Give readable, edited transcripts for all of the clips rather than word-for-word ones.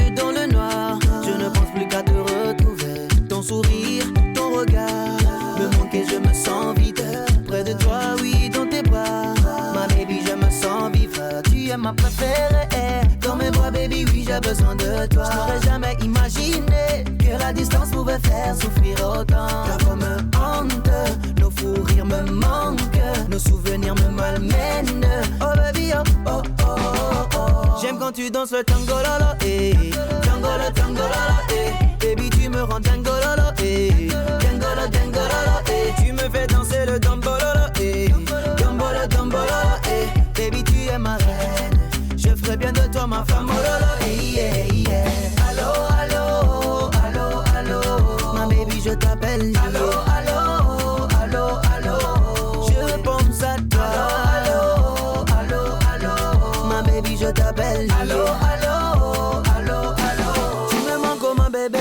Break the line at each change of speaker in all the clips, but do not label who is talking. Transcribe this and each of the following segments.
perdu dans le noir. Je ne pense plus qu'à te retrouver. Ton sourire, ton regard me manque et je me sens vide. Près de toi, oui, dans tes bras. Ma baby, je me sens vivre. Tu es ma préférée. Dans mes bras, baby, oui, j'ai besoin de toi. Je n'aurais jamais imaginé que la distance pouvait faire souffrir autant. Ta voix me hante, nos fous rires me manquent, nos souvenirs me malmènent. Oh baby, oh, oh, oh, oh, oh. J'aime quand tu danses le tango lolo, eh. Tango lolo, eh. Baby, tu me rends tango lolo, eh. Tango lolo, eh. Tu me fais danser le dombololo, eh. Dombololo, eh. Baby, tu es ma reine. Je ferai bien de toi ma femme, oh lolo, eh, yeah, yeah. Allo, allo, allo, allo. Ma baby, je t'appelle. Allo, allo, allo, allo. Je pense à toi. Allo, allo, allo. Ma baby, je t'appelle. Allo, allo, allo, allo. Tu me manques comme un bébé.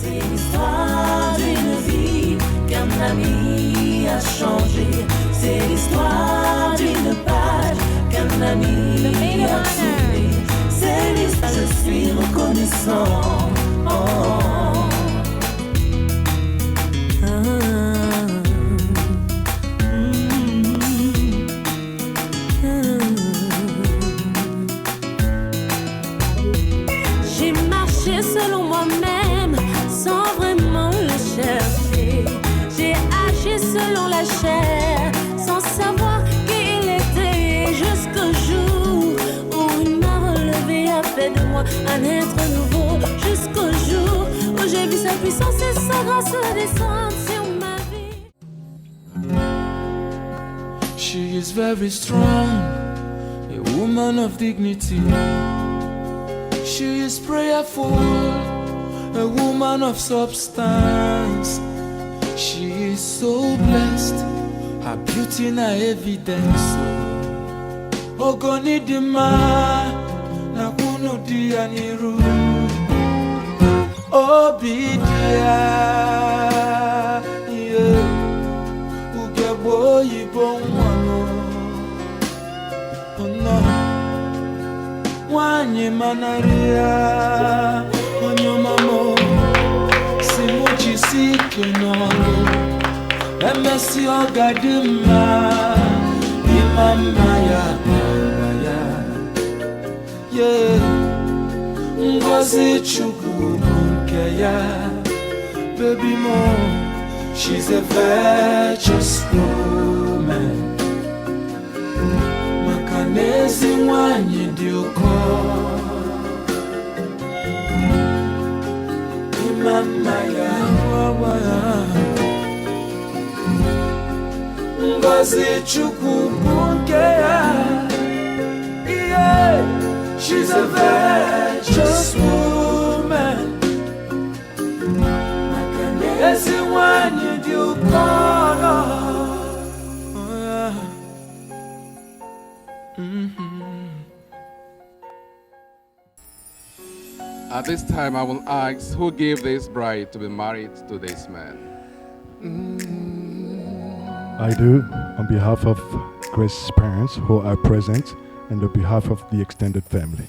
C'est l'histoire d'une vie qu'un ami a changé. C'est l'histoire d'une page qu'un ami a tourné. C'est l'histoire, je suis reconnaissant. Oh. J'ai marché selon moi-même sans vraiment le chercher. J'ai agi selon la chair sans savoir qui il était. Jusqu'au jour où il m'a relevé, a fait de moi un être nouveau. Jusqu'au jour où j'ai vu sa puissance et sa grâce descendre sur ma vie.
She is very strong, a woman of dignity. She is prayerful, a woman of substance. She is so blessed, her beauty na evidence. Ogoni dima na kunu dianiru. Obidia, yeah, ugebo yibonwano. Oh no. Wanye manaria, onyomamo, simuchi sikenolo, emesi ogadima, imamaya, yeah, ngozi chuku bunkeya, baby mo, she's a virtuous woman. Makanezi wanye dioko, imamaya wawaya, ngozi chuku bunkeya, yeah, she's a virtuous woman. Makanezi wanye dioko.
At this time, I will ask who gave this bride to be married to this man.
I do, on behalf of Grace's parents who are present and on behalf of the extended family.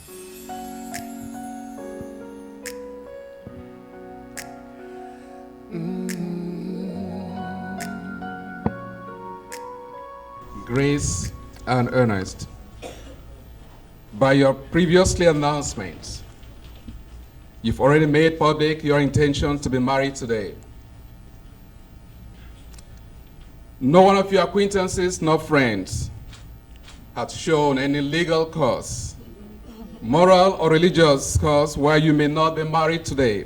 Grace and Ernest, by your previously announcements, you've already made public your intention to be married today. No one of your acquaintances nor friends had shown any legal cause moral or religious cause why you may not be married today,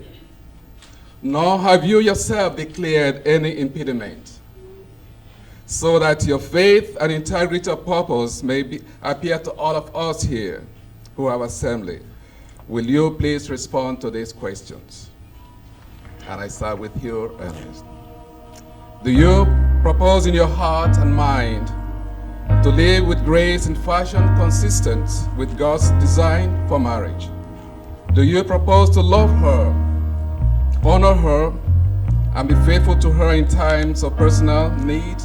nor have you yourself declared any impediment, so that your faith and integrity of purpose may appear to all of us here who have assembly. Will you please respond to these questions? And I start with you, Ernest. Do you propose in your heart and mind to live with grace and fashion consistent with God's design for marriage? Do you propose to love her, honor her, and be faithful to her in times of personal need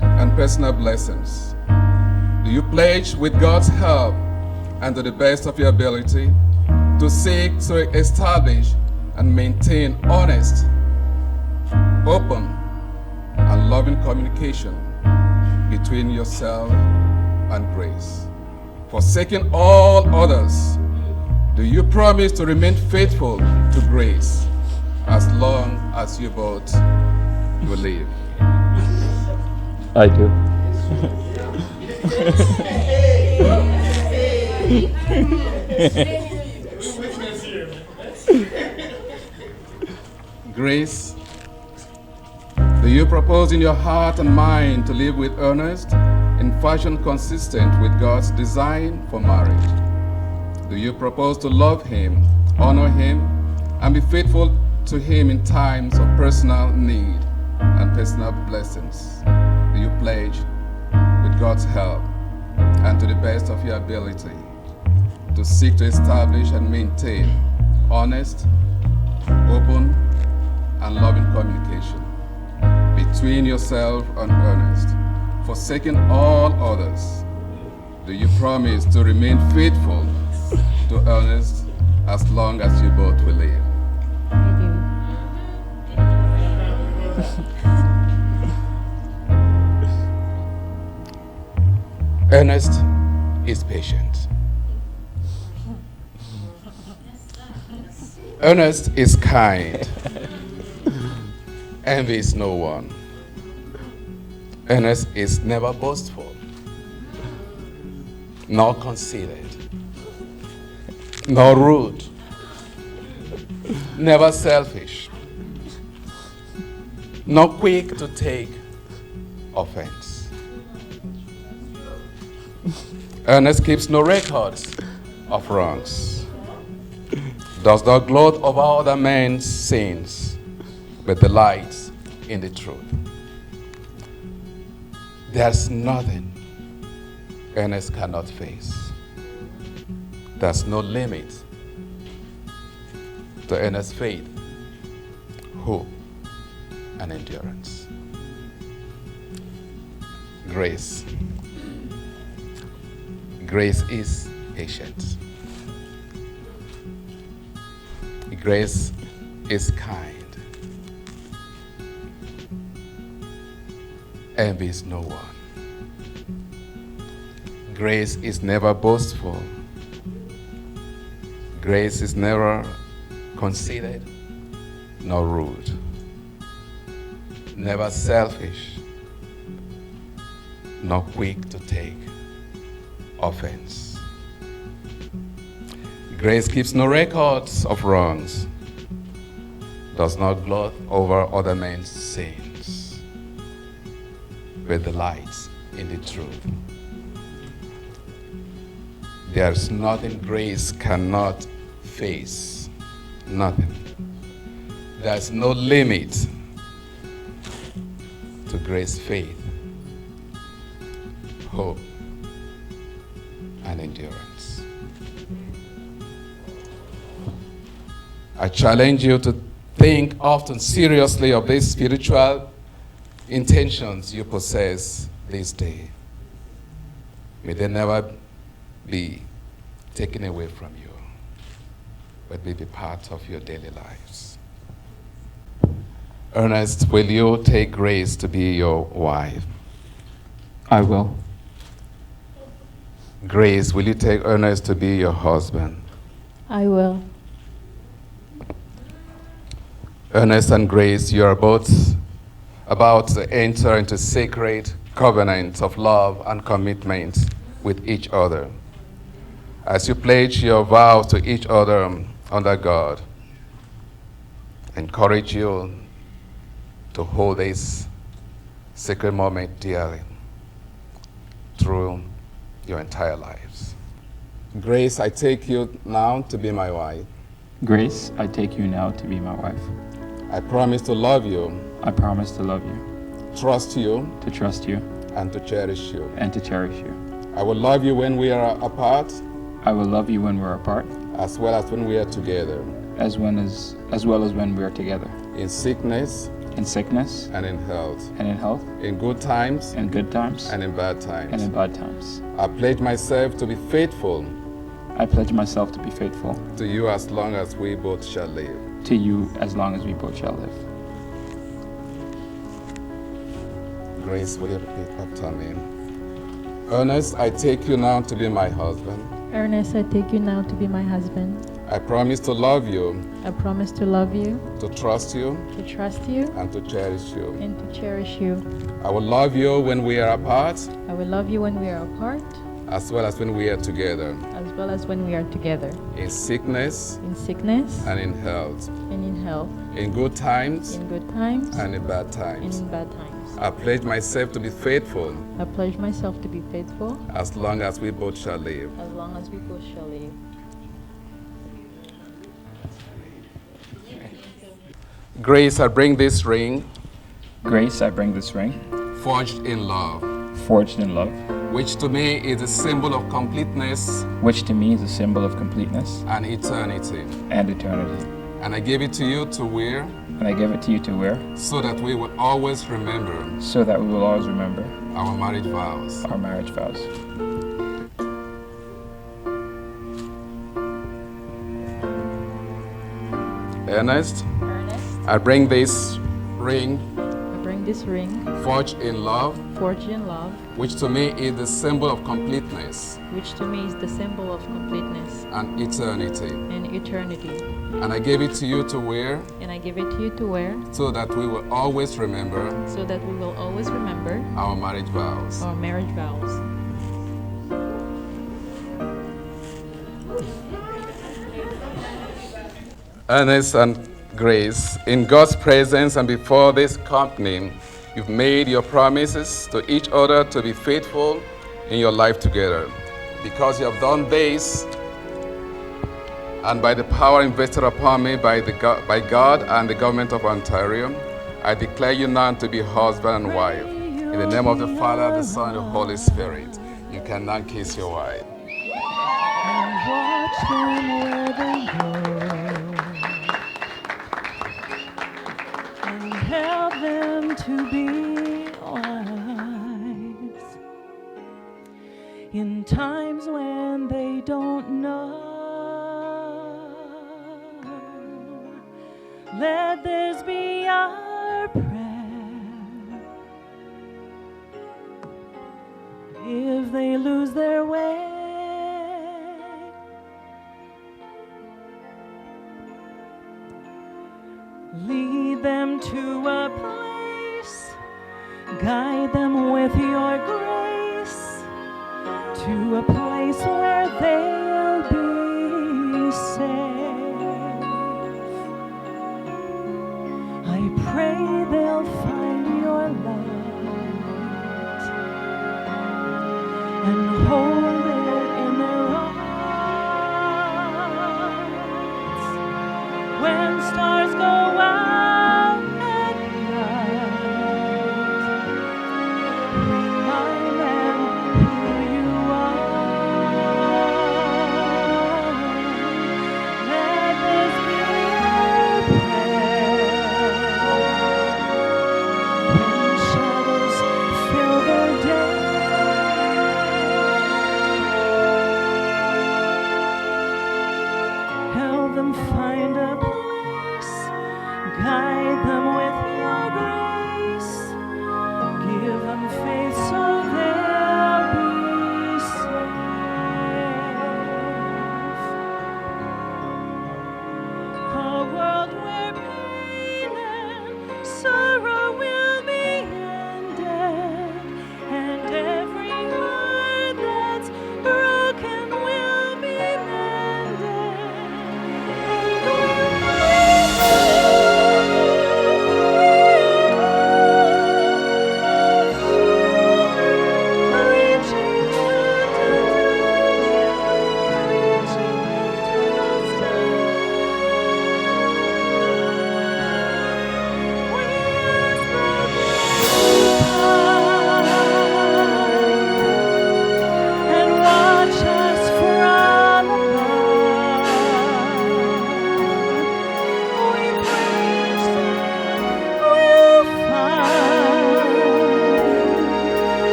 and personal blessings? Do you pledge with God's help and to the best of your ability to seek to establish and maintain honest, open, and loving communication between yourself and grace? Forsaking all others, do you promise to remain faithful to grace as long as you both will live?
I do.
Grace, do you propose in your heart and mind to live with Ernest in fashion consistent with God's design for marriage? Do you propose to love him, honor him, and be faithful to him in times of personal need and personal blessings? Do you pledge, with God's help and to the best of your ability, to seek to establish and maintain honest, open, and loving communication between yourself and Ernest, forsaking all others? Do you promise to remain faithful to Ernest as long as you both will live? Ernest is patient. Ernest is kind. Envies no one. Ernest is never boastful, nor conceited, nor rude, never selfish, nor quick to take offense. Ernest keeps no records of wrongs, does not gloat over other men's sins, but delights in the truth. There's nothing Ernest cannot face. There's no limit to Ernest's faith, hope, and endurance. Grace. Grace is patient. Grace is kind. Envies no one. Grace is never boastful. Grace is never conceited nor rude, never selfish nor quick to take offense. Grace keeps no records of wrongs, does not gloat over other men's sins, but delights in the truth. There's nothing grace cannot face. Nothing. There's no limit to grace's faith, hope, and endurance. I challenge you to think often seriously of these spiritual intentions you possess this day. May they never be taken away from you, but may be part of your daily lives. Ernest, will you take Grace to be your wife?
I will.
Grace, will you take Ernest to be your husband?
I will.
Ernest and Grace, you are both about to enter into sacred covenants of love and commitment with each other. as you pledge your vows to each other under God, encourage you to hold this sacred moment dearly through your entire lives. Grace, I take you now to be my wife.
Grace, I take you now to be my wife.
I promise to love you,
I promise to love you,
trust you,
to trust you,
and to cherish you.
and to cherish you.
I will love you when we are apart,
I will love you when we're apart,
as well as when we are together,
as well as when we are together,
in sickness
in sickness
and in health,
and in health,
in good times
in good times
and in bad
and
times.
in bad times.
I pledge myself to be faithful
I pledge myself to be faithful
to you as long as we both shall live.
to you as long as we both shall live.
Grace, will you repeat after me? Ernest, I take you now to be my husband.
Ernest, I take you now to be my husband.
I promise to love you,
I promise to love you,
to trust you,
to trust you,
and to cherish you.
and to cherish you.
I will love you when we are apart,
I will love you when we are apart,
as well as when we are together,
as well as when we are together,
in sickness
in sickness
and in health,
and in health,
in good times
in good times
and in bad
and
times.
in bad times.
I pledge myself to be faithful
I pledge myself to be faithful
as long as we both shall live.
as long as we both shall live.
Grace, I bring this ring
Grace, I bring this ring,
forged in love,
forged in love,
which to me is a symbol of completeness
which to me is a symbol of completeness
and eternity.
and eternity.
And I give it to you to wear
And I give it to you to wear,
so that we will always remember
so that we will always remember
our marriage vows.
our marriage vows.
Ernest,
Ernest,
I bring this ring
I bring this ring
forged in love,
forged in love,
which to me is the symbol of completeness
which to me is the symbol of completeness
and eternity.
and eternity.
And I give it to you to wear
And I give it to you to wear
so that we will always remember
so that we will always remember
our marriage vows.
our marriage vows.
Ernest and Grace, in God's presence and before this company, you've made your promises to each other to be faithful in your life together. Because you have done this, and by the power invested upon me by God and the government of Ontario, I declare you now to be husband and wife. In the name of the Father, the Son, and the Holy Spirit, you can now kiss your wife.
And watch them where they go, and help them to be wise in times when they don't know. Let this be our prayer. If they lose their way, lead them to a place, guide them with your grace, to a place where they'll be safe. I pray they'll find your light and hold it in their arms. When stars go out at night, remind them who you are. Let this be our prayer. When shadows fill their day, help them find a place, guide them with your grace, give them faith so they'll be safe. A world where pain and sorrow will be ended, and every heart that's broken will be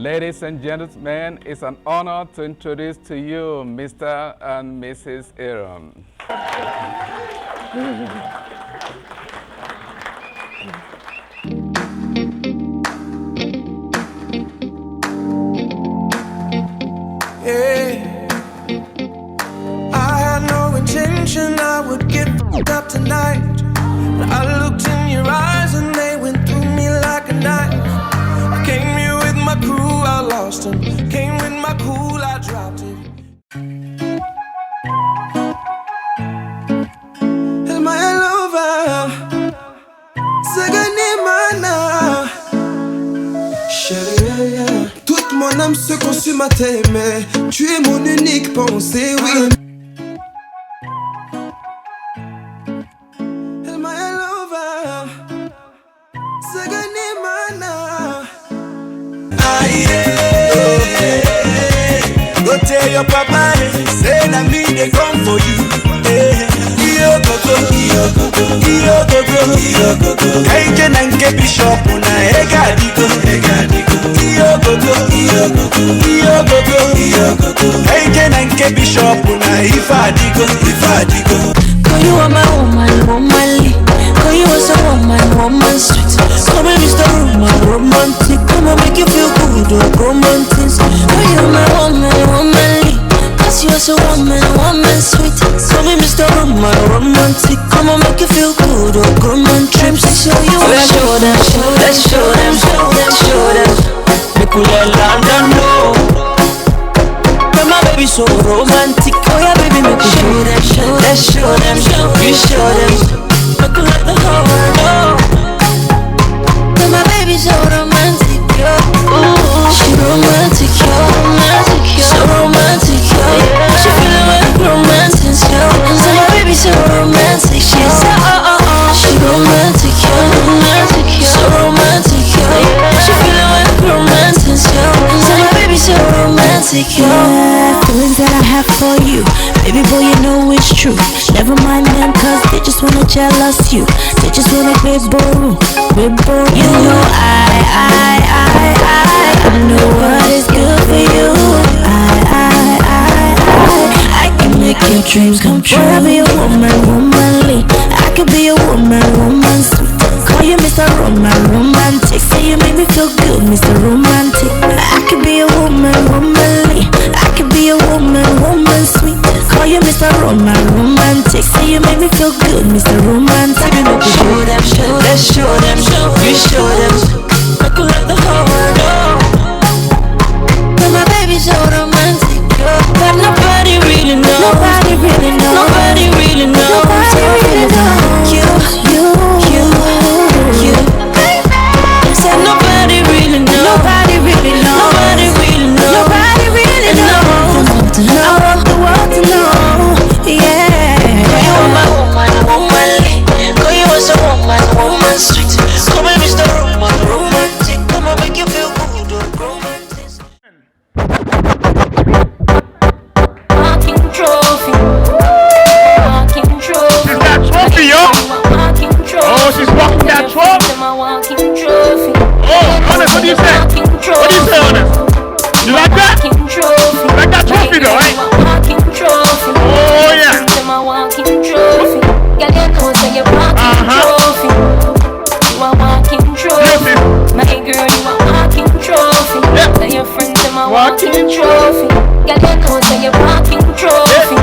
Ladies and gentlemen, it's an honor to introduce to you Mr. and Mrs. Aaron.
Yeah. I had no intention I would get up tonight. I looked in your eyes and they went through me like a knife. I came here with my crew, I lost them. Came with my cool, I dropped it. And my lover, Saganimana. Chérie, toute mon âme se consume à t'aimer. Tu es mon unique pensée, oui. And my lover, Saganimana. Go tell your papa, say na me they come for you. Iyo gogo, kaije na nke bishop na ega digo. Iyo gogo, kaije na nke bishop na ifa digo.
Call you are my woman, womanly. Call you as a woman, sweet. Come and Mr. Romantic. Come and make you feel good, romantic. Call you my woman, womanly. Cause you as a woman, sweet. Come and Mr. Romantic. Come and make you feel good, romantic. Show you, show them. Make we let London know. My baby so romantic. Oh yeah, baby, make me show them. You show them. Make me let the whole world know. My baby so romantic, yo. Ooh, she romantic, yo. So romantic, yo. She feeling like romantic, yo. So my baby so romantic, she's she romantic, yo. So romantic, yo. She feeling like romantic, yo. So my baby so romantic, yo. Feelings that I have for you, baby boy, you know it's true. Never mind them, cause they just wanna jealous you. They just wanna big boo. You know I know what is good for you. I can make your dreams come true. I'll be a woman, womanly. I could be a woman, sweet. Call you Mr. Romantic. Say you make me feel good, Mr. Romantic. I could be a woman, womanly. I could be a woman, sweet. Call you Mr. Romantic. Say you make me feel good, Mr. Romantic. Show them. You show them. Make you let the whole world know. But my baby's so romantic, but nobody really knows. Nobody really knows. You. Said nobody really knows. Nobody really knows. I want the world to know. Yeah. You are my woman, girl, you are so woman, sweet. Come and Mr. Romantic. Come and make you feel good, romantic. Walking trophy.
She's got trophy, yo. Oh, she's walking that trophy. Oh, Ernest, what do you say? Ernest? You like that? You like that trophy though, right? Oh, yeah.
My girl, you a walking trophy.
Yeah.
Tell your friends I'm a walking trophy. Girl, you know say you're walking trophy.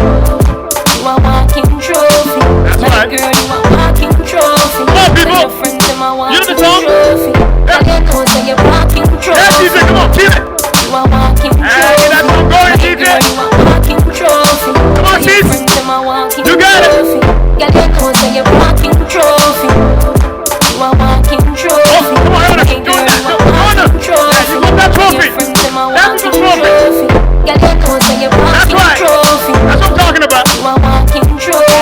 You a walking trophy.
That's
My
right.
girl, you a walking trophy.
Come on, people.
Tell your friends I'm a
You know the
walking
song?
trophy.
Yeah.
Girl, you know say you're walking trophy.
Yeah, DJ, come on, keep it.
You a walking trophy.
Get that song going,
My
DJ.
girl, you a walking trophy.
Come on,
Tell your
sis.
friends I'm a walking
You got it.
trophy. Girl, you know say you're walking trophy. You a walking trophy.
Oh, come on, Ernest.
My
Do
girl,
that.
you a
Come on,
walking
Ernest.
trophy.
Yeah, you want that trophy.
Your friends them a
That's the
walking
trophy.
trophy. Girl, you know say you're
That's
walking
right.
trophy.
That's what I'm talking about.
You a walking trophy.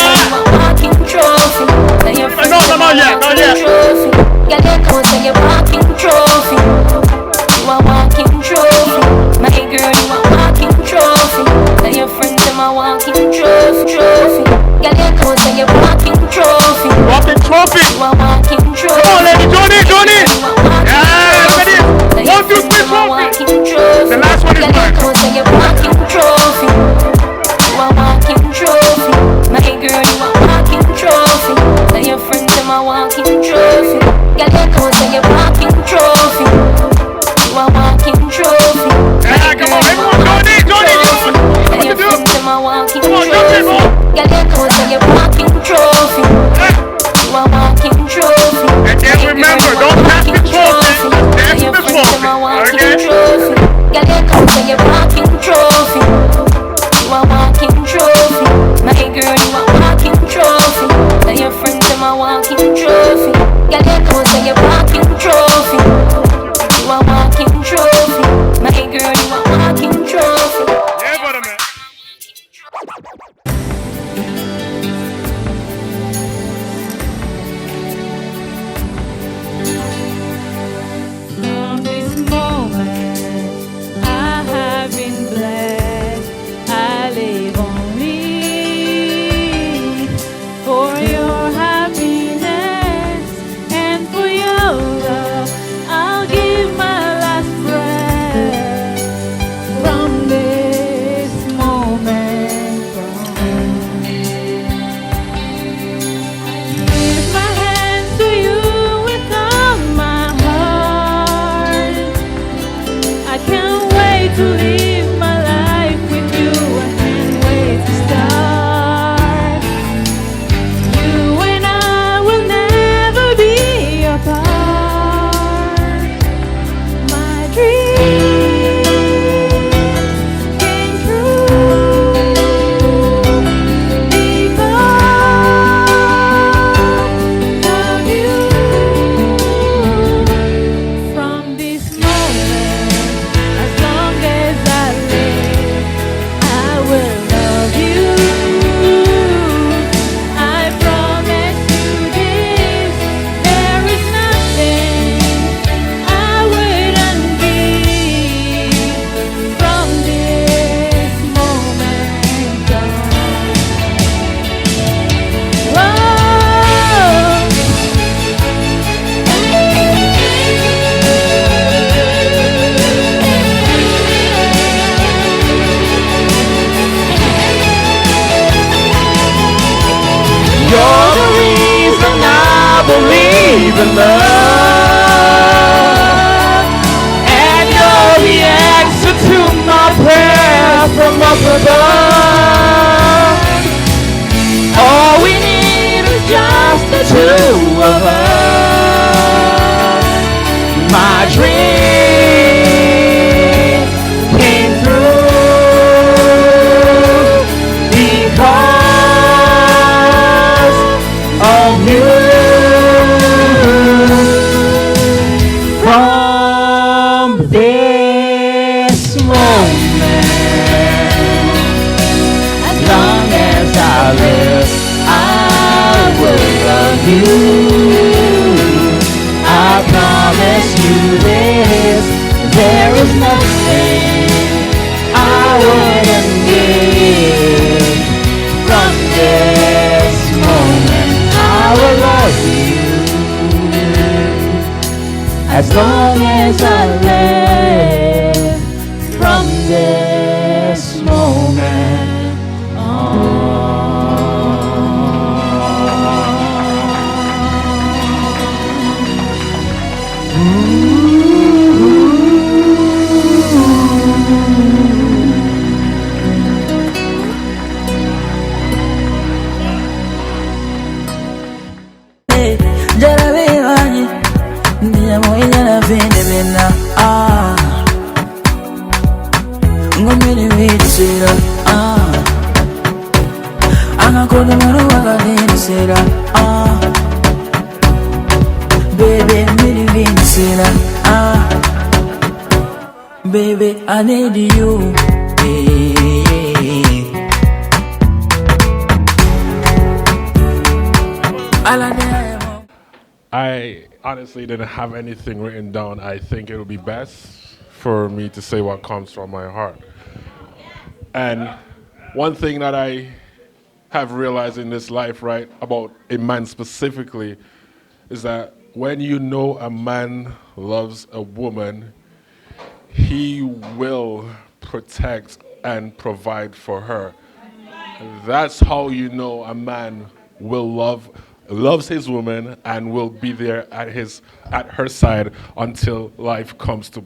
You a walking trophy. Now your friends
No,
them a
not
walking
yet.
trophy. Girl, you know say you're walking trophy. You a walking trophy. My girl, you a walking trophy. Now your friends them a walking trophy. Girl, you know say you're walking trophy.
Walking trophy.
You a walking trophy.
Come on, lady. Johnny.
You a walking
Yeah, look at this.
trophy. Now your
1, 2, 3.
trophy.
The last one is
Girl,
mine.
you know say you're walking trophy. You a walking trophy. My girl, you a walking trophy. Tell your friends I'm a walking trophy. Girl, you know say you're walking trophy. You a walking trophy.
Yeah, come on, everyone, join in,
Tell your friends I'm a walking trophy. Girl, you know say you're walking trophy. You a walking trophy.
And then remember, don't pass the trophy. Dance the trophy. Okay?
Girl, you know say you're walking trophy. You a walking trophy. My girl, you a walking trophy. Tell your friends I'm a walking trophy. Girl, you know say you're walking trophy. You a walking trophy. My girl, you a walking trophy.
Yeah, brother, man.
From this moment, I have been blessed. I live only for your happiness and for your love. I'll give my last breath. From this moment on, lift my hands to you with all my heart. I can't wait to live my life with you. I can't wait to start. You and I will never be apart. My dreams came true because of you. From this moment, as long as I live, I will love you. I promise you this, there is nothing I wouldn't give. From this moment on. Whoa.
You're the reason I believe in love, and you're the answer to my prayer from up above. All we need is just the two of us. My dream came through because of you. From this moment, as long as I live, I will love you. I promise you this, there is nothing I wouldn't give. From this moment, I will love you. As long as I live, from this moment on. Baby, I need you.
I honestly didn't have anything written down. I think it would be best for me to say what comes from my heart. And one thing that I have realized in this life, right, about a man specifically, is that when you know a man loves a woman, he will protect and provide for her. That's how you know a man loves his woman and will be there at her side until life comes to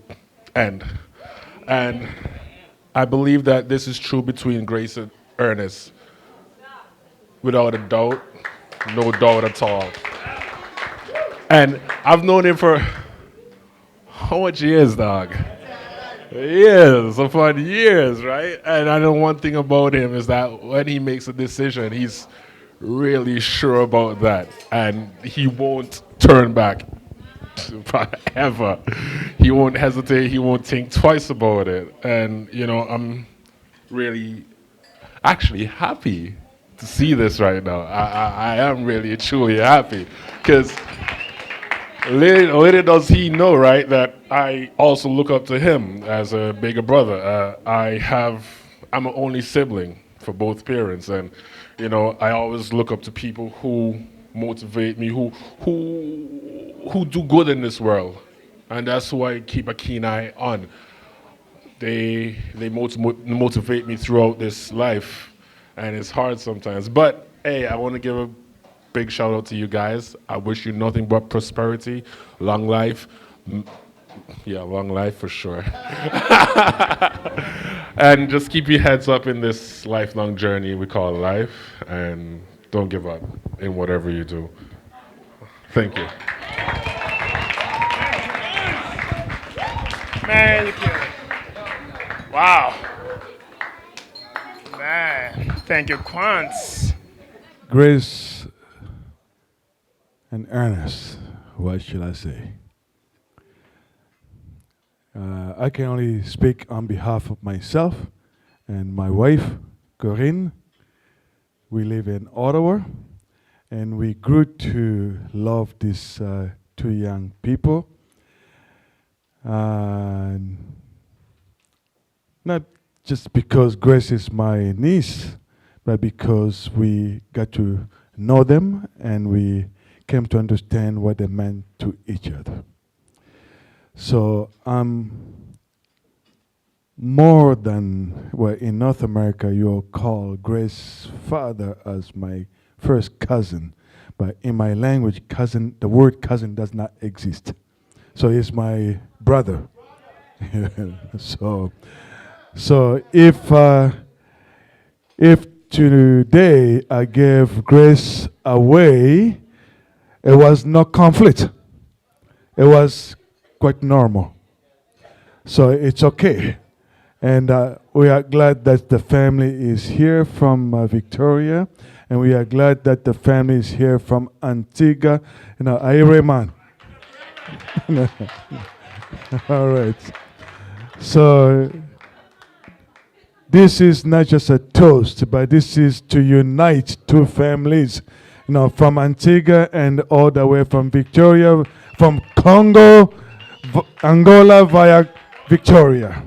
end. And I believe that this is true between Grace and Ernest. Without a doubt, no doubt at all. And I've known him for how much years, dog? Years upon years, right? And I know one thing about him is that when he makes a decision, he's really sure about that. And he won't turn back ever. He won't hesitate. He won't think twice about it. And, I'm really actually happy to see this right now. I am really, truly happy. Because little does he know, right, that I also look up to him as a bigger brother. I'm an only sibling for both parents, and I always look up to people who motivate me, who do good in this world, and that's who I keep a keen eye on. They motivate me throughout this life, and it's hard sometimes. But hey, I want to give a big shout out to you guys. I wish you nothing but prosperity, long life. Long life for sure. And just keep your heads up in this lifelong journey we call life, and don't give up in whatever you do. Thank you.
Man, wow. Man, thank you, Quants.
Grace and Ernest, what should I say? I can only speak on behalf of myself and my wife, Corinne. We live in Ottawa, and we grew to love these two young people. Not just because Grace is my niece, but because we got to know them and we came to understand what they meant to each other. So more than, well, in North America, you'll call Grace's father as my first cousin. But in my language, cousin, the word cousin does not exist. So he's my brother. So if today I gave Grace away, it was no conflict. It was quite normal. So it's okay. And we are glad that the family is here from Victoria, and we are glad that the family is here from Antigua. Aireman. All right. So this is not just a toast, but this is to unite two families, from Antigua and all the way from Victoria, from Congo, Angola via Victoria.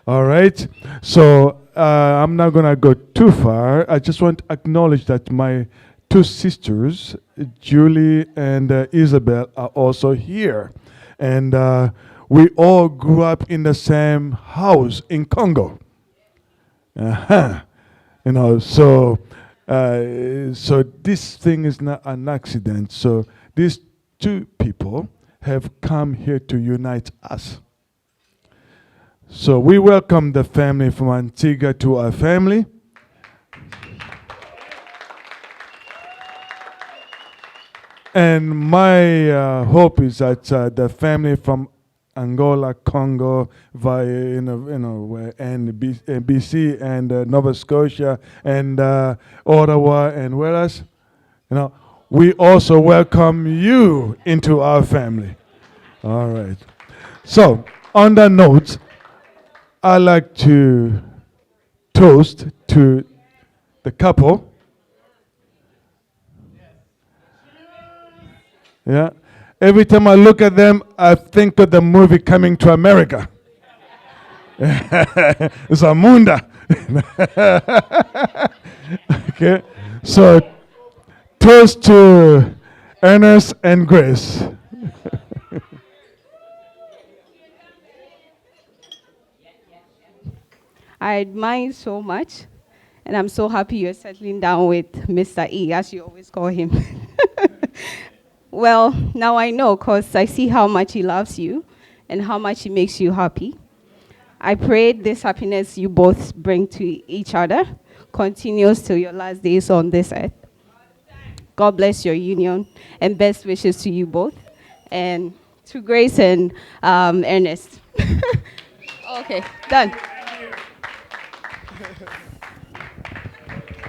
All right. So I'm not going to go too far. I just want to acknowledge that my two sisters, Julie and Isabel, are also here. And we all grew up in the same house in Congo. So this thing is not an accident. So these two people have come here to unite us. So we welcome the family from Antigua to our family. And my hope is that the family from Angola, Congo, via and BC and Nova Scotia and Ottawa and where else, we also welcome you into our family. All right. So on that note, I like to toast to the couple. Yeah. Every time I look at them, I think of the movie Coming to America. It's Amunda. Okay. So toast to Ernest and Grace.
I admire you so much, and I'm so happy you're settling down with Mr. E, as you always call him. Well, now I know, because I see how much he loves you and how much he makes you happy. I pray this happiness you both bring to each other continues till your last days on this earth. God bless your union, and best wishes to you both, and to Grace and Ernest. Okay, done.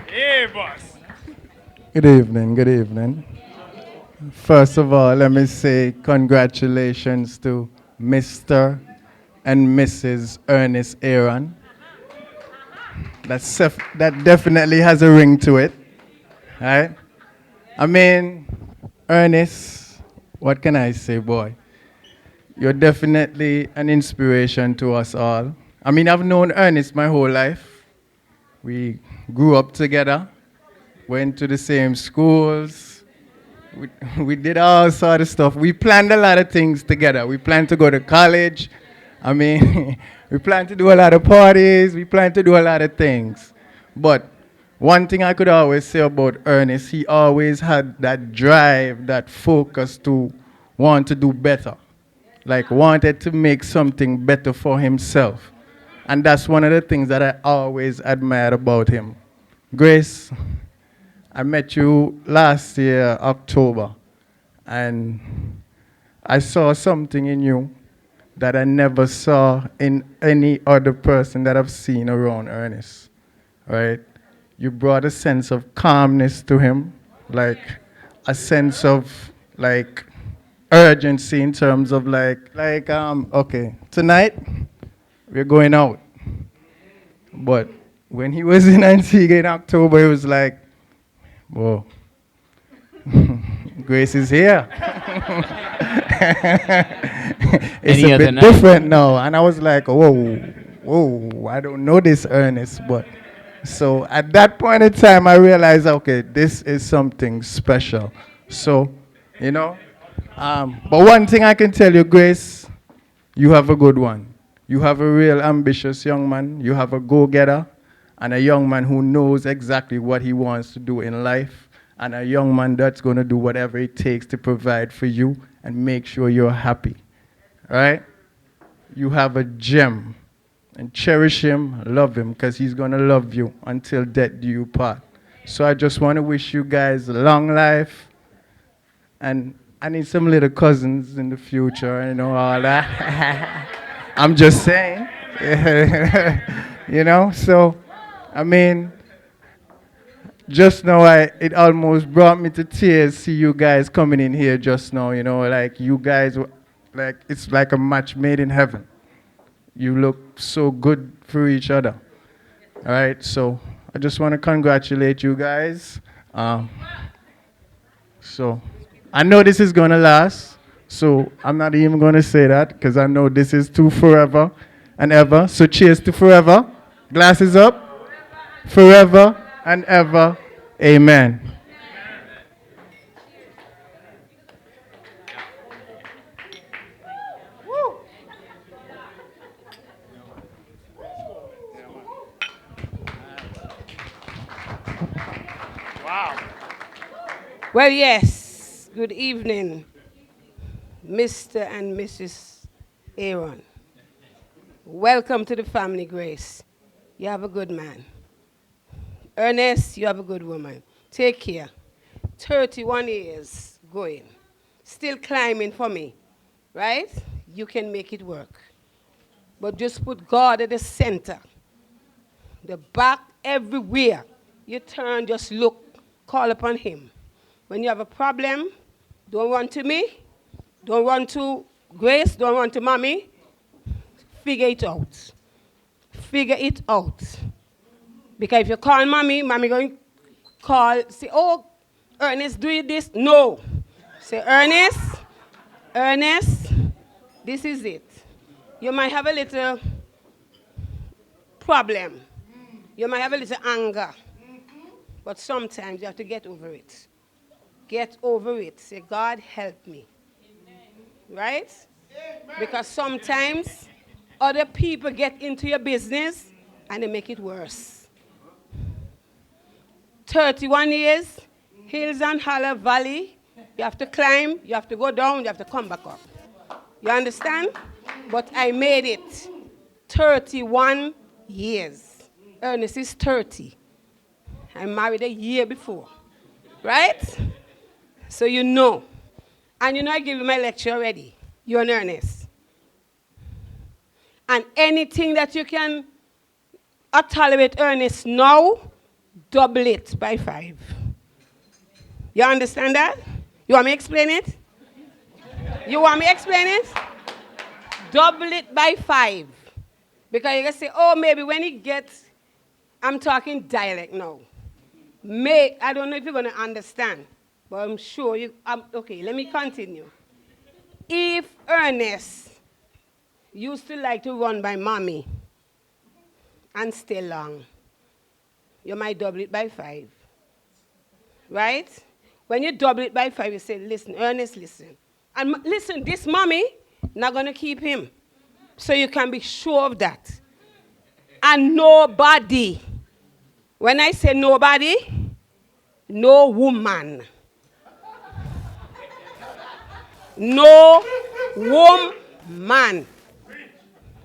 Hey, boss.
Good evening, good evening. First of all, let me say congratulations to Mr. and Mrs. Ernest Aaron. That definitely has a ring to it, right? I mean, Ernest, what can I say, boy? You're definitely an inspiration to us all. I mean, I've known Ernest my whole life. We grew up together, went to the same schools. We did all sort of stuff. We planned a lot of things together. We planned to go to college. I mean, we planned to do a lot of parties. We planned to do a lot of things. But one thing I could always say about Ernest, he always had that drive, that focus to want to do better. Like wanted to make something better for himself. And that's one of the things that I always admired about him. Grace, I met you last year, October, and I saw something in you that I never saw in any other person that I've seen around Ernest, right? You brought a sense of calmness to him, like a sense of like urgency in terms of okay, tonight we're going out. But when he was in Antigua in October, it was like, whoa, Grace is here. It's a bit different now. And I was like, whoa, I don't know this Ernest. But so at that point in time, I realized, okay, this is something special. So, you know, but one thing I can tell you, Grace, you have a good one. You have a real ambitious young man. You have a go-getter and a young man who knows exactly what he wants to do in life, and a young man that's going to do whatever it takes to provide for you and make sure you're happy, right? You have a gem, and cherish him, love him, because he's going to love you until death do you part. So I just want to wish you guys a long life, and I need some little cousins in the future, you know, all that. I'm just saying, you know, so, I mean, just now it almost brought me to tears, see you guys coming in here just now, you know, like you guys, like it's like a match made in heaven. You look so good for each other, all right? So I just want to congratulate you guys. So I know this is going to last. So I'm not even going to say that because I know this is to forever and ever. So cheers to forever. Glasses up. Forever and ever. Amen.
Wow. Well, yes. Good evening, Mr. and Mrs. Aaron. Welcome to the family, Grace. You have a good man. Ernest, you have a good woman. Take care. 31 years going. Still climbing for me, right? You can make it work. But just put God at the center. The back, everywhere. You turn, just look, call upon him. When you have a problem, don't run to me. Don't run to Grace. Don't run to Mommy. Figure it out. Figure it out. Because if you call Mommy, Mommy going to call, say, oh, Ernest, do this. No. Say, Ernest, this is it. You might have a little problem. You might have a little anger. But sometimes you have to get over it. Get over it. Say, God, help me. Right? Because sometimes other people get into your business and they make it worse. 31 years, hills and hollow valley. You have to climb, you have to go down, you have to come back up. You understand? But I made it. 31 years. Ernest is 30. I married a year before. Right? So you know. And you know I give you my lecture already. You're an Ernest. And anything that you can tolerate Ernest now, double it by 5. You understand that? You want me to explain it? You want me to explain it? Double it by 5. Because you're going to say, oh, maybe when he gets, I'm talking dialect now. I don't know if you're going to understand, but I'm sure you, okay, let me continue. If Ernest used to like to run by mommy and stay long, you might double it by 5. Right? When you double it by 5, you say, listen, Ernest, listen. And listen, this mommy not going to keep him. So you can be sure of that. And nobody, when I say nobody, no woman. No woman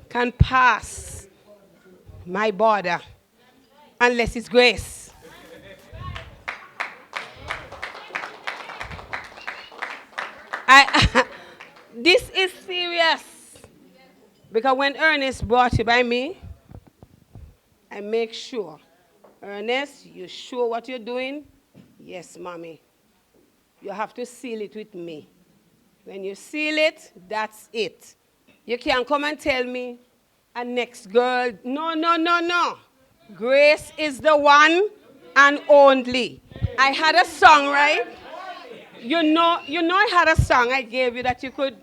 can pass my border unless it's grace. This is serious. Because when Ernest brought you by me, I make sure. Ernest, you sure what you're doing? Yes, mommy. You have to seal it with me. When you seal it, that's it. You can't come and tell me, a next girl. No, no, no, no. Grace is the one and only. I had a song, right? You know I had a song I gave you that you could,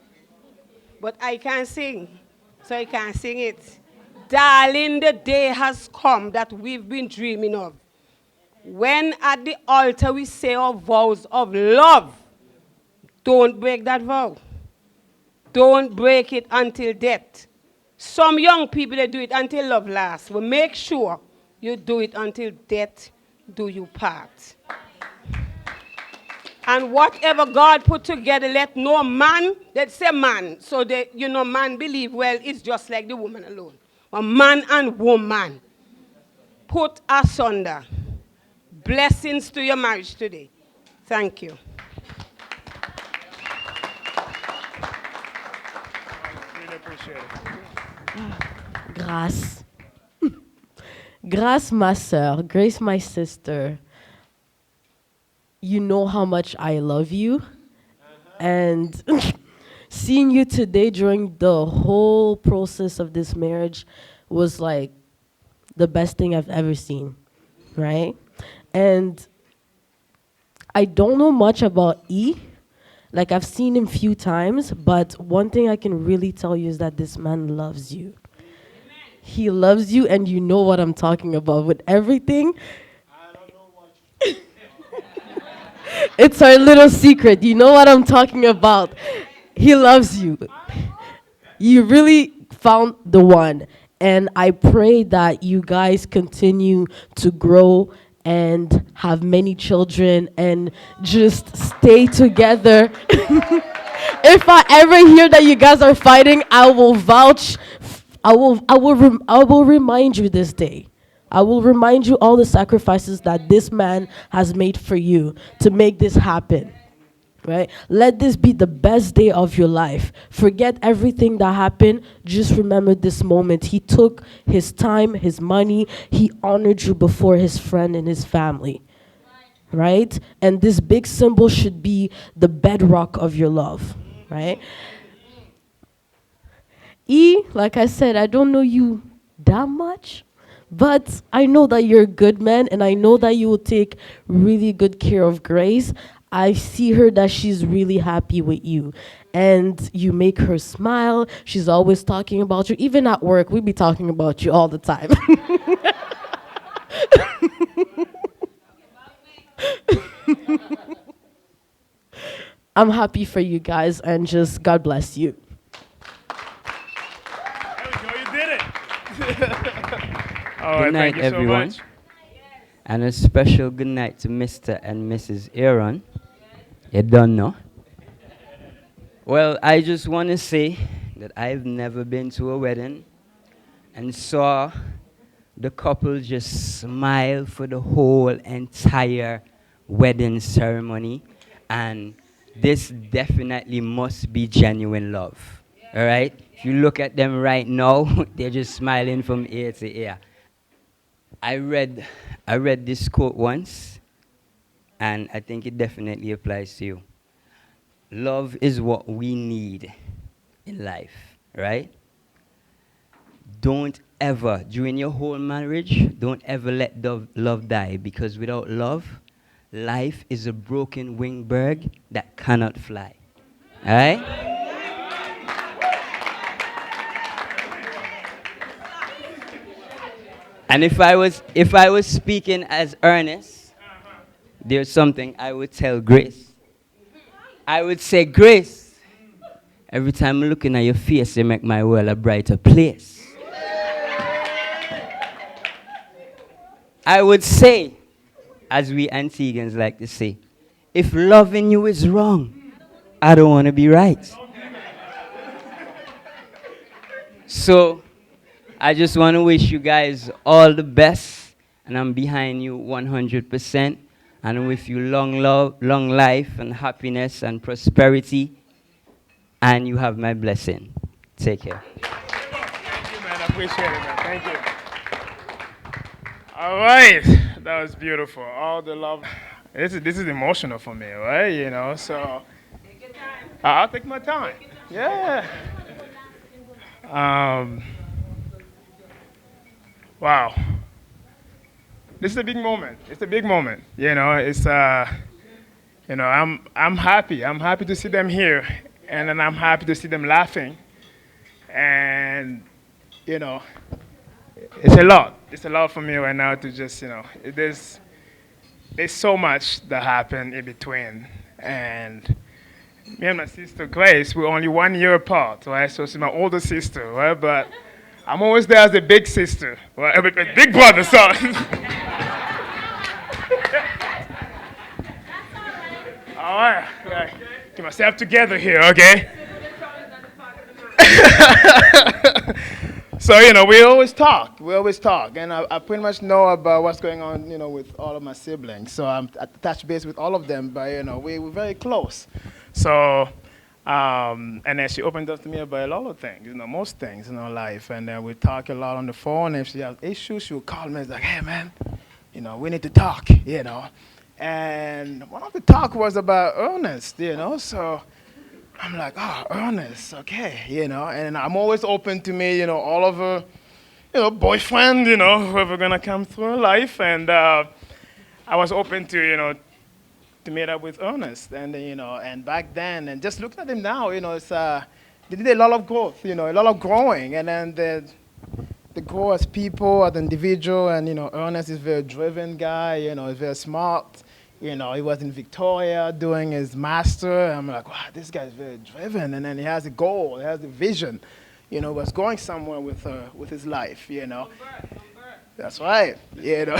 but I can't sing, so I can't sing it. Darling, the day has come that we've been dreaming of. When at the altar we say our vows of love, don't break that vow. Don't break it until death. Some young people, they do it until love lasts. Well, make sure you do it until death do you part. And whatever God put together, let no man, let's say man, so that, man believe, well, it's just like the woman alone. A man and woman put asunder. Blessings to your marriage today. Thank you.
Really appreciate it.
Grâce. Grâce, ma sœur. Grace, my sister. You know how much I love you. And seeing you today during the whole process of this marriage was like the best thing I've ever seen, right? And I don't know much about E. Like, I've seen him few times, but one thing I can really tell you is that this man loves you. He loves you, and you know what I'm talking about with everything. It's our little secret. You know what I'm talking about. He loves you. You really found the one. And I pray that you guys continue to grow and have many children and just stay together. If I ever hear that you guys are fighting, I will vouch. I will remind you this day. I will remind you all the sacrifices that this man has made for you to make this happen, right? Let this be the best day of your life. Forget everything that happened. Just remember this moment. He took his time, his money. He honored you before his friend and his family, right? And this big symbol should be the bedrock of your love, right? E, like I said, I don't know you that much. But I know that you're a good man, and I know that you will take really good care of Grace. I see her that she's really happy with you. And you make her smile. She's always talking about you. Even at work, we be talking about you all the time. I'm happy for you guys, and just God bless you.
There we go, you did it.
Good night, everyone. And a special good night to Mr. and Mrs. Aaron. You don't know. Well, I just want to say that I've never been to a wedding and saw the couple just smile for the whole entire wedding ceremony. And this definitely must be genuine love. All right? If you look at them right now, they're just smiling from ear to ear. I read this quote once, and I think it definitely applies to you. Love is what we need in life, right? Don't ever, during your whole marriage, don't ever let love die, because without love, life is a broken winged bird that cannot fly. All right? And if I was speaking as Ernest, there's something I would tell Grace. I would say, Grace, every time I'm looking at your face, you make my world a brighter place. I would say, as we Antiguans like to say, if loving you is wrong, I don't want to be right. So, I just want to wish you guys all the best, and I'm behind you 100%. And I wish you long life, and happiness and prosperity, and you have my blessing. Take care.
Thank you, man. I appreciate it, man. Thank you. All right, that was beautiful. All the love. This is emotional for me, right? You know, so I'll take my time. Yeah. Wow. This is a big moment. It's a big moment. You know, it's you know, I'm happy. I'm happy to see them here, and then I'm happy to see them laughing. And you know, it's a lot. It's a lot for me right now to just, you know, there's so much that happened in between. And me and my sister Grace, we're only 1 year apart, right? So she's my older sister, right? But I'm always there as a big sister, right? A big brother, sorry. All right, get myself together here, okay? So, you know, we always talk, and I pretty much know about what's going on, you know, with all of my siblings. So I'm touch base with all of them, but, you know, we're very close. So, and then she opened up to me about a lot of things, you know, most things in her life. And then we talk a lot on the phone, and if she has issues, she would call me and say, hey, man, you know, we need to talk, you know. And one of the talk was about Ernest, you know, so I'm like, oh, Ernest, okay, you know, and I'm always open to me, you know, all of her, you know, boyfriend, you know, whoever gonna come through her life, and I was open to, you know, to meet up with Ernest, and you know, and back then, and just looking at him now, you know, it's they did a lot of growth, you know, a lot of growing, and then they grow as people, as an individual, and you know, Ernest is a very driven guy, you know, he's very smart. You know, he was in Victoria doing his master. I'm like, wow, this guy's very driven. And then he has a goal, he has a vision. You know, was going somewhere with his life, you know. That's right, you know.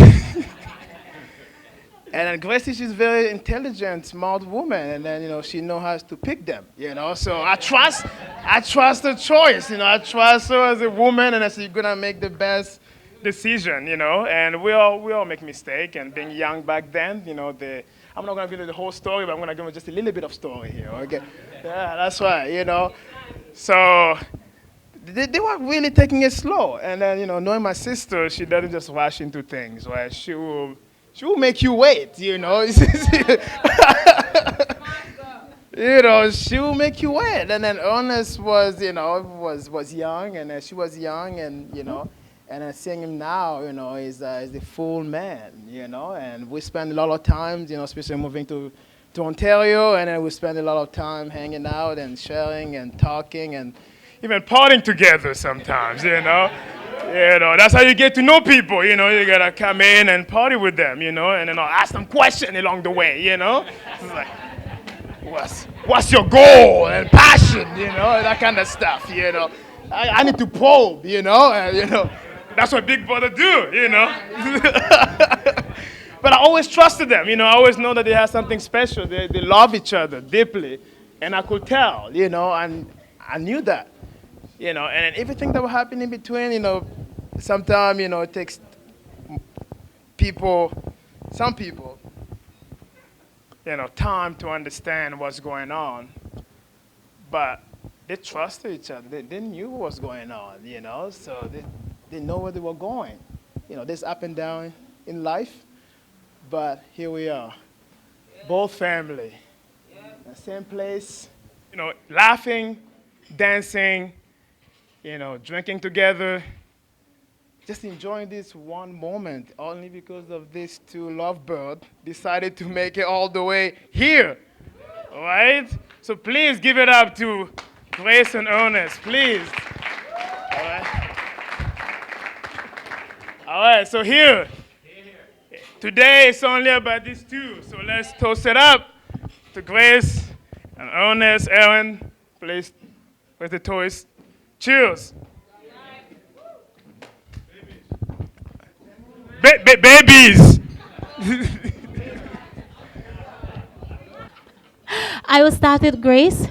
And then Gracie, she's a very intelligent, smart woman. And then, you know, she knows how to pick them, you know. So I trust her choice, you know. I trust her as a woman, and I say, you're going to make the best decision, you know, and we all make mistakes, and being young back then, you know, I'm not going to give you the whole story, but I'm going to give you just a little bit of story here, okay? Yeah, that's right, you know. So they were really taking it slow, and then, you know, knowing my sister, she doesn't just rush into things, right? She will make you wait, you know. You know, she will make you wait, and then Ernest was, you know, was young, and she was young, and, you know, and seeing him now, you know, is a full man, you know, and we spend a lot of time, you know, especially moving to Ontario, and then we spend a lot of time hanging out and sharing and talking and even partying together sometimes, you know. You know, that's how you get to know people, you know. You gotta come in and party with them, you know, and then I'll ask them questions along the way, you know. It's like, what's your goal and passion, you know, that kind of stuff, you know. I need to probe, you know, That's what big brother do, you know. But I always trusted them, you know. I always know that they have something special. They love each other deeply, and I could tell, you know, and I knew that, you know. And everything that would happen in between, you know, sometimes, you know, it takes some people, you know, time to understand what's going on. But they trusted each other. They knew what was going on, you know, so they know where they were going. You know, there's up and down in life, but here we are, both family, the same place, you know, laughing, dancing, you know, drinking together, just enjoying this one moment, only because of these two lovebirds decided to make it all the way here, all right? So please give it up to Grace and Ernest, please. All right. All right, so here. Today it's only about these two, so let's toast it up to Grace and Ernest. Aaron, please, with the toast. Cheers. Babies.
I will start with Grace.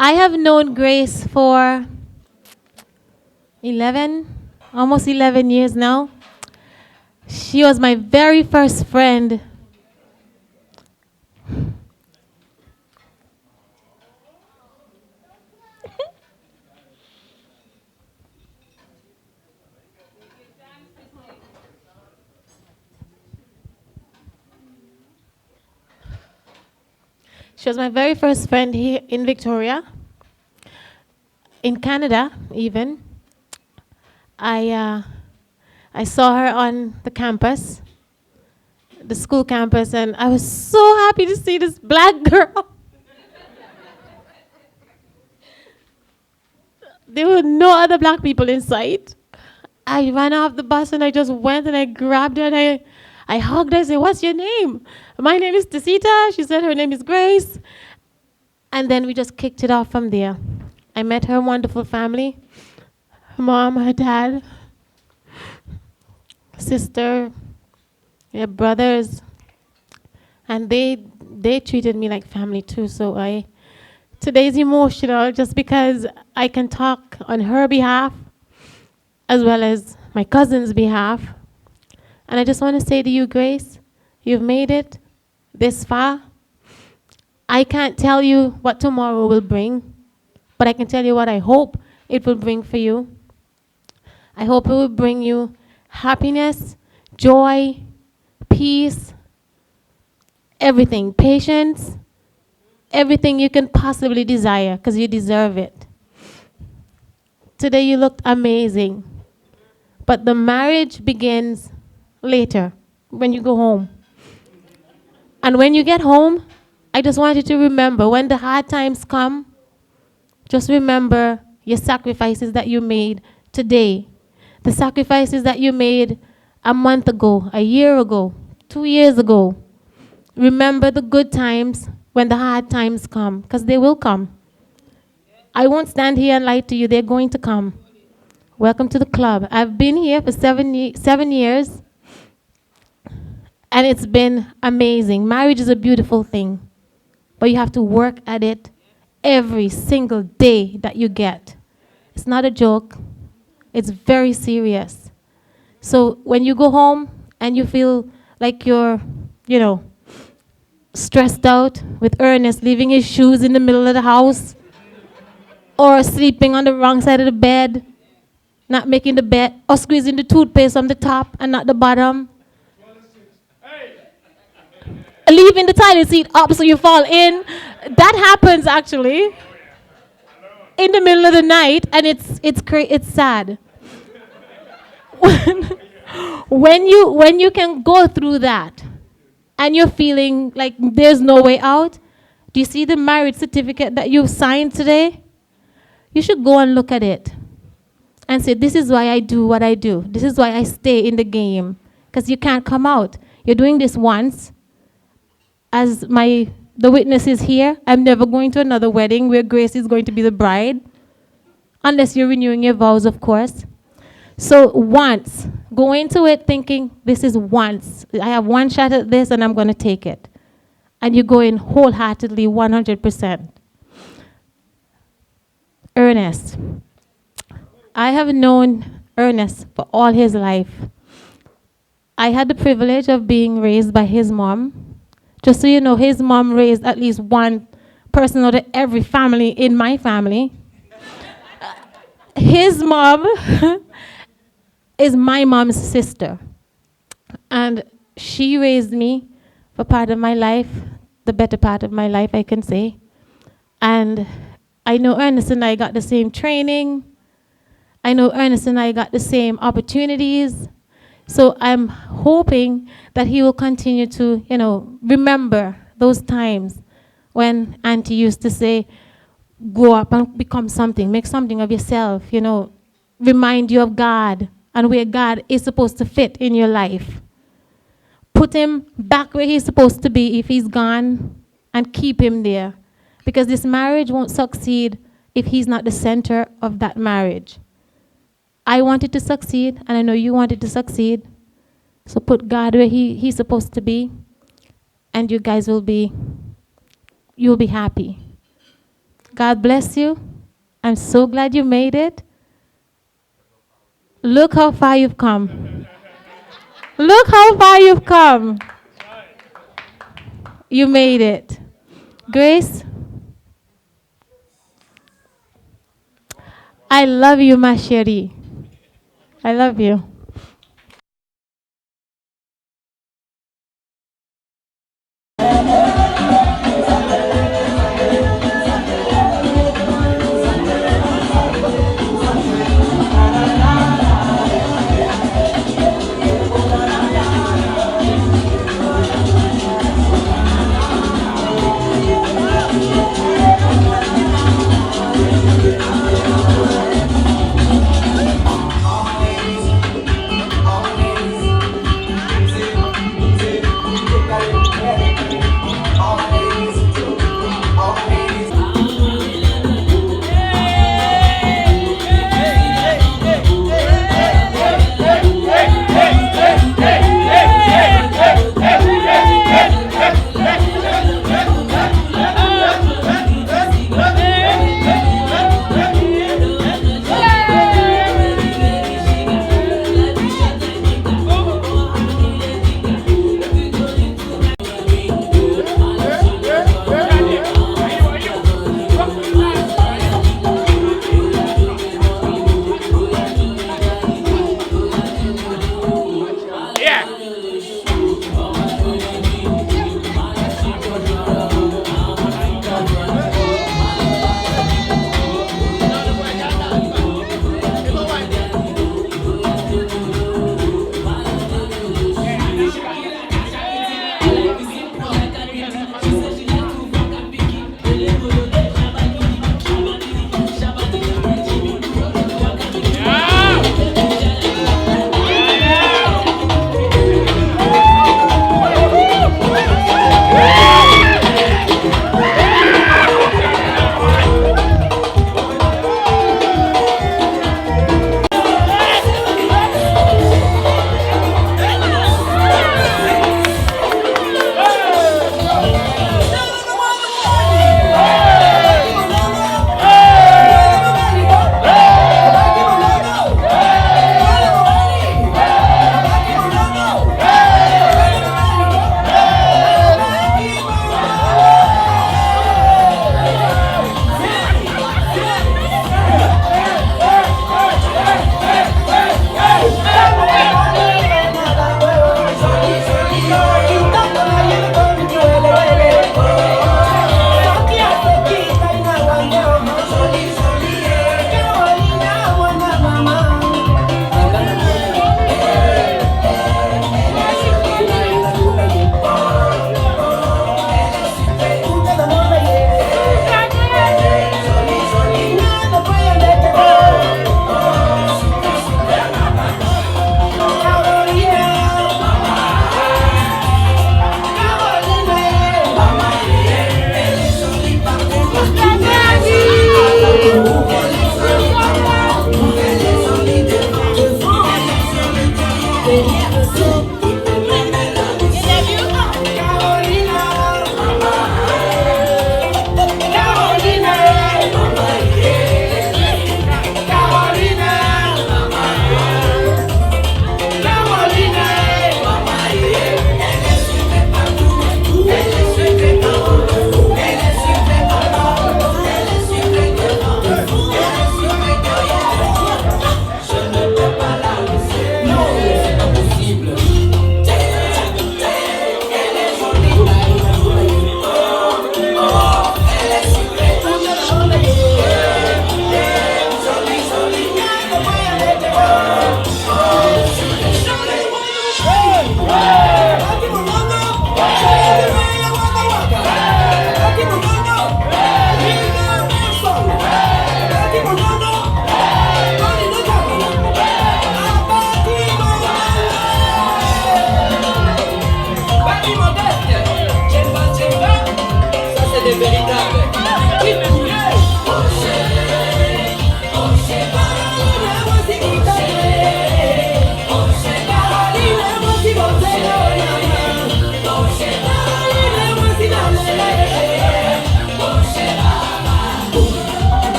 I have known Grace for almost 11 years now. She was my very first friend. She was my very first friend here in Victoria, in Canada even. I saw her on the campus, the school campus, and I was so happy to see this black girl. There were no other black people in sight. I ran off the bus and I just went and I grabbed her and I hugged her. I said, "What's your name?" "My name is Tesita." She said her name is Grace. And then we just kicked it off from there. I met her wonderful family, her mom, her dad, sister, her brothers. And they treated me like family too. So today's emotional just because I can talk on her behalf as well as my cousin's behalf. And I just want to say to you, Grace, you've made it this far. I can't tell you what tomorrow will bring, but I can tell you what I hope it will bring for you. I hope it will bring you happiness, joy, peace, everything, patience, everything you can possibly desire, because you deserve it. Today you looked amazing, but the marriage begins later, when you go home. And when you get home, I just want you to remember, when the hard times come, just remember your sacrifices that you made today. The sacrifices that you made a month ago, a year ago, 2 years ago. Remember the good times when the hard times come, because they will come. I won't stand here and lie to you, they're going to come. Welcome to the club. I've been here for 7 years, and it's been amazing. Marriage is a beautiful thing, but you have to work at it every single day that you get. It's not a joke. It's very serious. So when you go home and you feel like you're, stressed out with Ernest leaving his shoes in the middle of the house or sleeping on the wrong side of the bed, not making the bed, or squeezing the toothpaste on the top and not the bottom, leaving the toilet seat up so you fall in. That happens actually in the middle of the night, and it's sad. When you can go through that and you're feeling like there's no way out, do you see the marriage certificate that you've signed today? You should go and look at it and say, this is why I do what I do. This is why I stay in the game, because you can't come out. You're doing this once. As the witness is here, I'm never going to another wedding where Grace is going to be the bride, unless you're renewing your vows, of course. So once, go into it thinking this is once. I have one shot at this and I'm going to take it. And you go in wholeheartedly 100%. Ernest. I have known Ernest for all his life. I had the privilege of being raised by his mom. Just so you know, his mom raised at least one person out of every family in my family. His mom is my mom's sister. And she raised me for part of my life, the better part of my life, I can say. And I know Ernest and I got the same training. I know Ernest and I got the same opportunities. So I'm hoping that he will continue to, remember those times when Auntie used to say, grow up and become something, make something of yourself, remind you of God and where God is supposed to fit in your life. Put him back where he's supposed to be if he's gone and keep him there. Because this marriage won't succeed if he's not the center of that marriage. I wanted to succeed, and I know you wanted to succeed. So put God where he's supposed to be, and you guys you'll be happy. God bless you. I'm so glad you made it. Look how far you've come. Look how far you've come. You made it. Grace, I love you, ma chérie. I love you.
say yes.